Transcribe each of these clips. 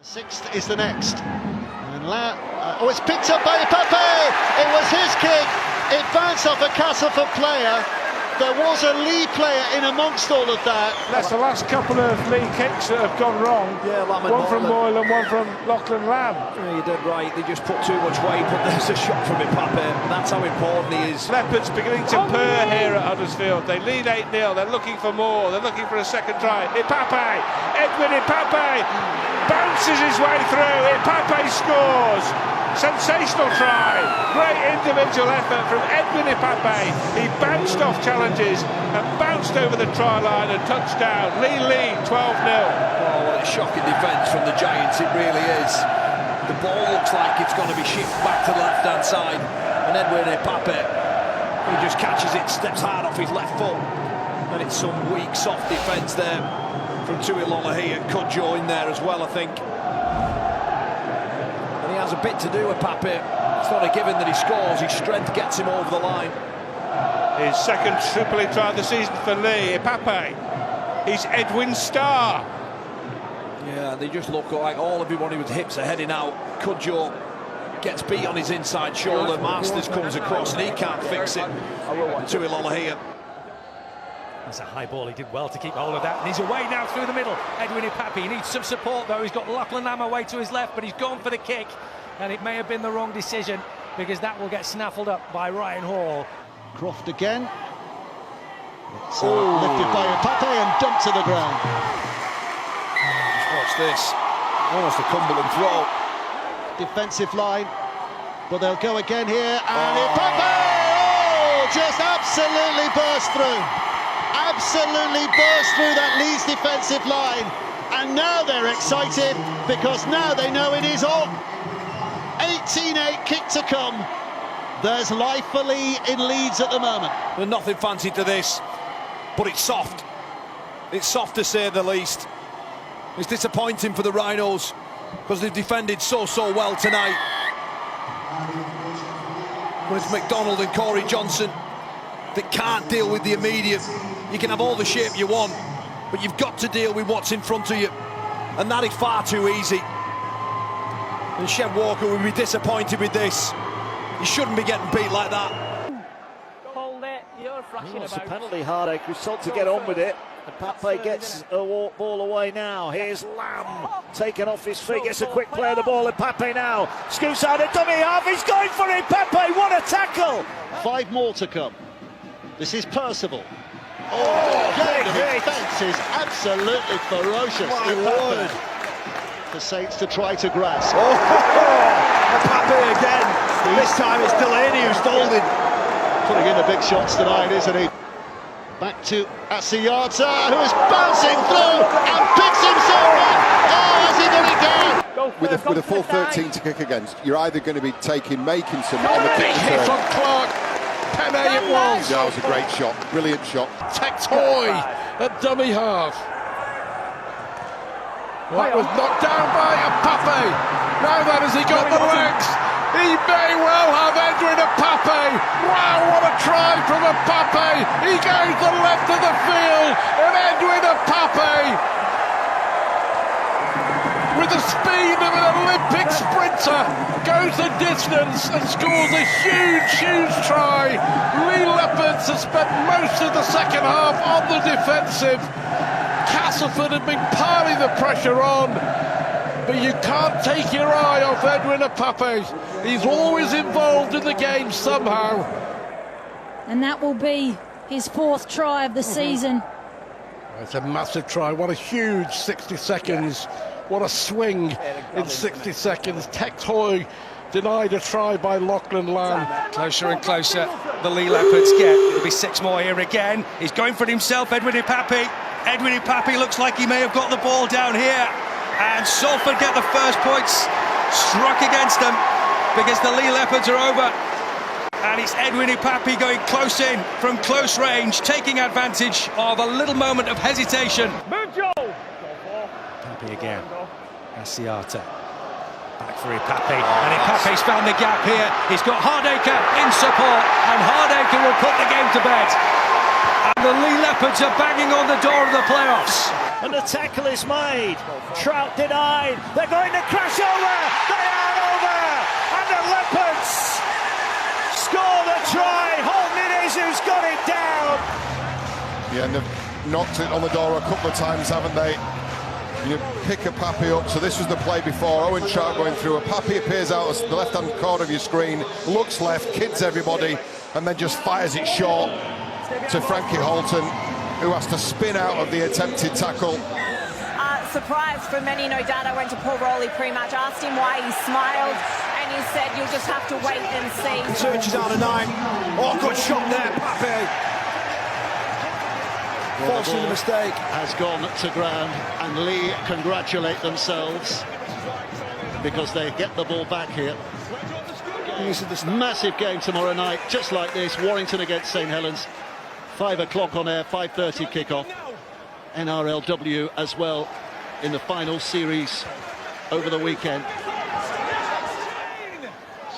Sixth is the next. And it's picked up by Ipape! It was his kick. It bounced off a Castleford player. There was a Lee player in amongst all of that. That's the last couple of Lee kicks that have gone wrong. Yeah, one from Boyle and one from Lachlan Lamb. Yeah, you did right. They just put too much weight, but there's a shot from Ipape. That's how important he is. Leopards beginning to purr here at Huddersfield. They lead 8-0. They're looking for more. They're looking for a second try. Ipape! Edwin Ipape! Bounces his way through. Ipape scores! Sensational try, great individual effort from Edwin Ipape. He bounced off challenges and bounced over the try line and touchdown. Lee lead 12-0. Oh, what a shocking defence from the Giants, it really is. The ball looks like it's going to be shifted back to the left-hand side, and Edwin Ipape, he just catches it, steps hard off his left foot, and it's some weak, soft defence there from Tuilolohi and Kudjo in there as well, I think. He has a bit to do with Ipape. It's not a given that he scores. His strength gets him over the line. His second triplet try of the season for Lee. Ipape, he's Edwin's star. Yeah, they just look like everybody with hips are heading out. Kudjo gets beat on his inside shoulder. Masters comes across and he can't fix it. Tuilolohi. That's a high ball. He did well to keep hold of that. And he's away now through the middle. Edwin Ipape, he needs some support though. He's got Lachlan Lamb away to his left, but he's gone for the kick. And it may have been the wrong decision because that will get snaffled up by Ryan Hall. Croft again. It's lifted by Ipape and dumped to the ground. Just watch this. Almost a Cumberland throw. Defensive line. But they'll go again here. And Ipape! Just absolutely burst through. Absolutely burst through that Leeds defensive line, and now they're excited because now they know it is on. 18-8 kick to come. There's life for Lee in Leeds at the moment. There's nothing fancy to this, but it's soft. It's soft to say the least. It's disappointing for the Rhinos because they've defended so well tonight. But it's McDonald and Corey Johnson that can't deal with the immediate. You can have all the shape you want, but you've got to deal with what's in front of you, and that is far too easy. And Shem Walker will be disappointed with this. He shouldn't be getting beat like that. Hold it, you're flashing It's about. a penalty, Hardy. Result to get on with it. And Ipape gets a ball away now. Here's Lamb taken off his feet, gets a quick play of the ball. Ipape now scoots out a dummy half. He's going for it. Ipape, what a tackle! 5 more to come. This is Percival. The defence is absolutely ferocious. Ipape. The Saints to try to grasp. Ipape again. This time it's Delaney who's holding. Putting in the big shots tonight, isn't he? Back to Asiata, who is bouncing through and picks himself up. Has he got it down? With a full 13 to kick against, you're either going to be taking Makinson on the kick return. Hit on Clark. Penny it was. That was a great shot, brilliant shot. Tectoy at dummy half. That was knocked down by Ipape. Now then, has he got the legs? He may well have Edwin Ipape. Wow, what a try from Ipape. He goes to the left of the field, and Edwin Ipape, with the speed of an Olympic sprinter, goes the distance and scores a huge try. Lee Leopards have spent most of the second half on the defensive. Castleford had been piling the pressure on, but you can't take your eye off Edwin Ipape. He's always involved in the game somehow. And that will be his 4th try of the season. It's a massive try. What a huge 60 seconds. What a swing in 60 seconds. Tectoy denied a try by Lachlan Lamb. Closer and closer the Lee Leopards get. It'll be 6 more here again. He's going for it himself, Edwin Ipape. Edwin Ipape looks like he may have got the ball down here. And Salford get the first points struck against them because the Lee Leopards are over. And it's Edwin Ipape going close in from close range, taking advantage of a little moment of hesitation. Ipape again. Asiata. Back for Ipape. And Ipape's found the gap here. He's got Hardacre in support, and Hardacre will put the game to bed. And the Lee Leopards are banging on the door of the playoffs. and the tackle is made. Trout denied. They're going to crash over. They are over. And the Leopards score the try. Holt Nines who's got it down. Yeah, and they've knocked it on the door a couple of times, haven't they? You pick Ipape up, so this was the play before. Owen Trout going through. Ipape appears out of the left-hand corner of your screen, looks left, kids everybody, and then just fires it short to Frankie Holton, who has to spin out of the attempted tackle. Surprise for many, no doubt. I went to Paul Rowley pre-match, asked him why, he smiled, and he said, you'll just have to wait and see. Searches out a 9. Oh, good shot there, Ipape. Forcing the mistake. Has gone to ground, and Lee congratulate themselves because they get the ball back here. This massive game tomorrow night, just like this. Warrington against St Helens, 5 o'clock on air, 5:30 kickoff. NRLW as well in the final series over the weekend.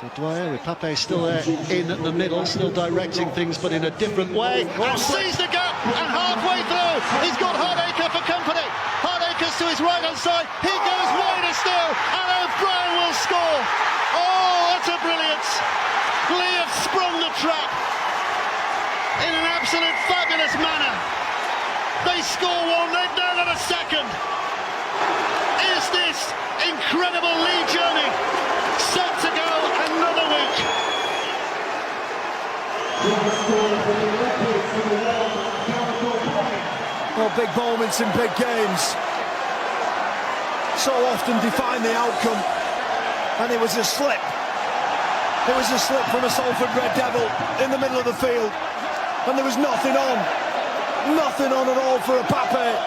So Dwyer, Ipape still there in the middle, still directing things, but in a different way. And sees the gap, and halfway through, he's got Hardacre for company. Hardacre's to his right-hand side. He goes wider still, and O'Brien will score. Oh, that's a brilliance. Lee have sprung the trap in an absolute fabulous manner. They score one, they've now got a second. Is this incredible Lee journey set to go another week? Well, big moments in big games so often define the outcome, and it was a slip. It was a slip from a Salford Red Devil in the middle of the field, and there was nothing on. Nothing on at all for Ipape.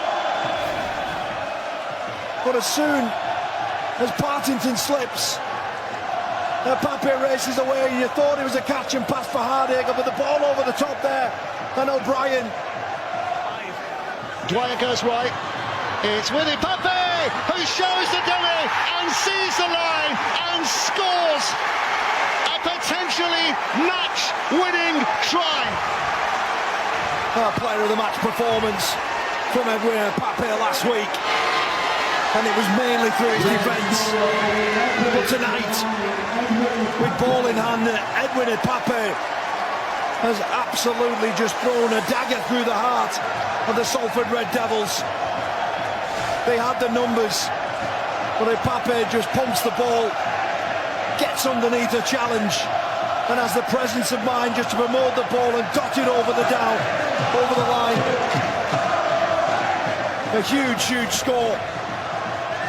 But as soon as Partington slips, Ipape races away. You thought it was a catch and pass for Hardacre, but the ball over the top there, and O'Brien. Dwyer goes right. It's with Ipape, who shows the dummy and sees the line and scores a potentially match-winning try. Player of the match performance from Edwin Ipape last week, and it was mainly through his defence. But tonight, with ball in hand, Edwin Ipape has absolutely just thrown a dagger through the heart of the Salford Red Devils. They had the numbers, but Ipape just pumps the ball, gets underneath a challenge, and has the presence of mind just to promote the ball and dot it over the line. A huge, huge score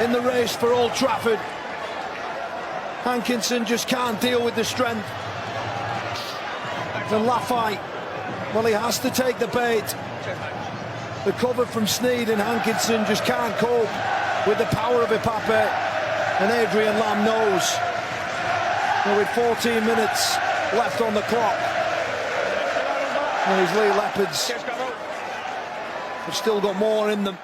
in the race for Old Trafford. Hankinson just can't deal with the strength. And Laffey, well, he has to take the bait. The cover from Sneed and Hankinson just can't cope with the power of Ipape, and Adrian Lamb knows. And with 14 minutes left on the clock, and his Lee Leopards have still got more in them.